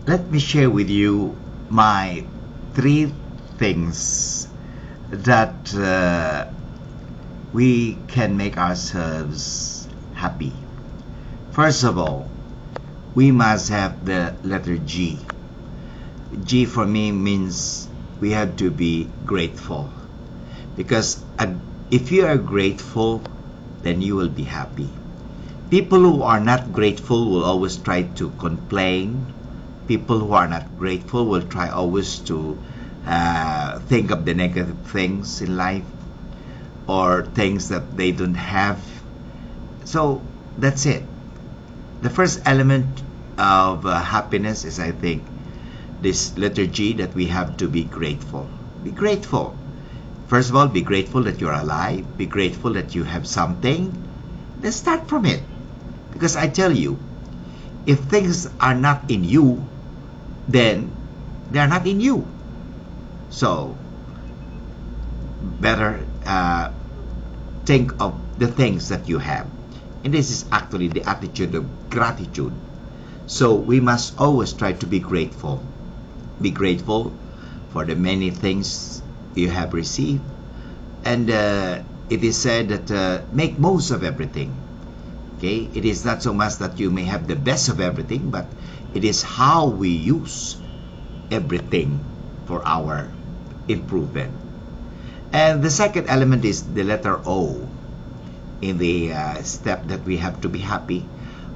let me share with you my three things that we can make ourselves happy. First of all, we must have the letter G. G for me means we have to be grateful, because if you are grateful, then you will be happy. People who are not grateful will always try to complain. People who are not grateful will try always to think of the negative things in life or things that they don't have. So that's it. The first element of happiness is, I think, this letter G, that we have to be grateful. Be grateful. First of all, be grateful that you're alive. Be grateful that you have something. Let's start from it. Because I tell you, if things are not in you, then they are not in you. So, better think of the things that you have. And this is actually the attitude of gratitude. So, we must always try to be grateful. Be grateful for the many things you have received. And it is said that make most of everything. Okay? It is not so much that you may have the best of everything, but it is how we use everything for our improvement. And the second element is the letter O. In the step that we have to be happy,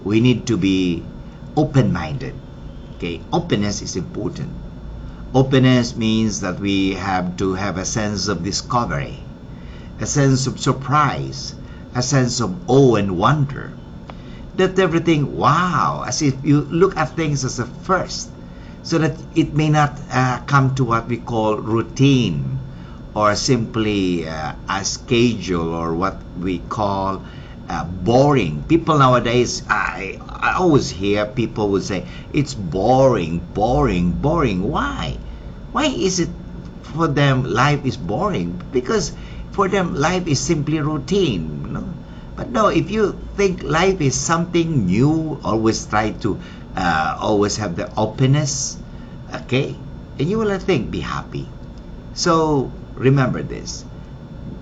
we need to be open-minded. Okay? Openness is important. Openness means that we have to have a sense of discovery, a sense of surprise, a sense of awe and wonder. That everything, wow, as if you look at things as a first, so that it may not come to what we call routine, or simply a schedule, or what we call boring. People nowadays, I always hear people would say, it's boring, boring, boring. Why? Why is it for them life is boring? Because for them life is simply routine, you know? But no, if you think life is something new, always try to always have the openness, okay? And you will, I think, be happy. So remember this.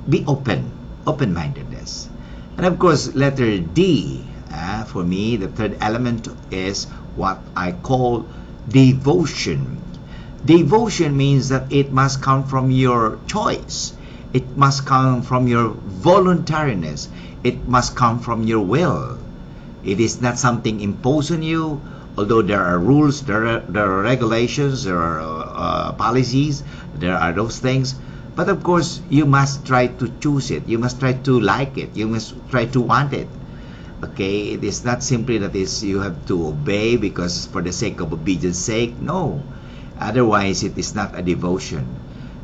Be open-mindedness. And of course, letter D, for me, the third element is what I call devotion. Devotion means that it must come from your choice. It must come from your voluntariness. It must come from your will. It is not something imposed on you, although there are rules, there are regulations, there are policies, there are those things. But of course, you must try to choose it. You must try to like it. You must try to want it. Okay? It is not simply that you have to obey because for the sake of obedience sake. No. Otherwise, it is not a devotion.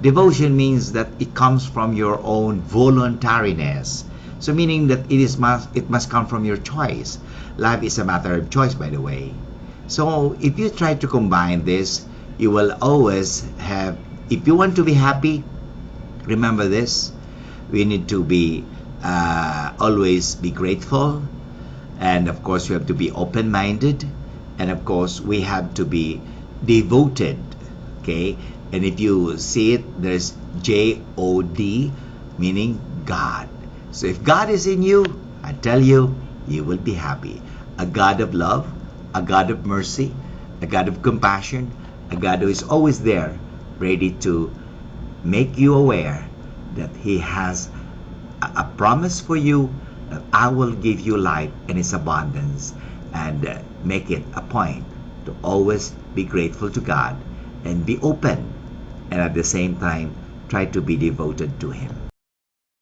Devotion means that it comes from your own voluntariness. So meaning that it must come from your choice. Life is a matter of choice, by the way. So if you try to combine this, you will always have, if you want to be happy, remember this, we need to be always be grateful, and of course we have to be open-minded, and of course we have to be devoted. Okay? And if you see it, there's J-O-D, meaning God. So if God is in you, I tell you, you will be happy. A God of love, a God of mercy, a God of compassion, a God who is always there, ready to make you aware that He has a promise for you, that I will give you life and its abundance, and make it a point to always be grateful to God and be open, and at the same time try to be devoted to Him.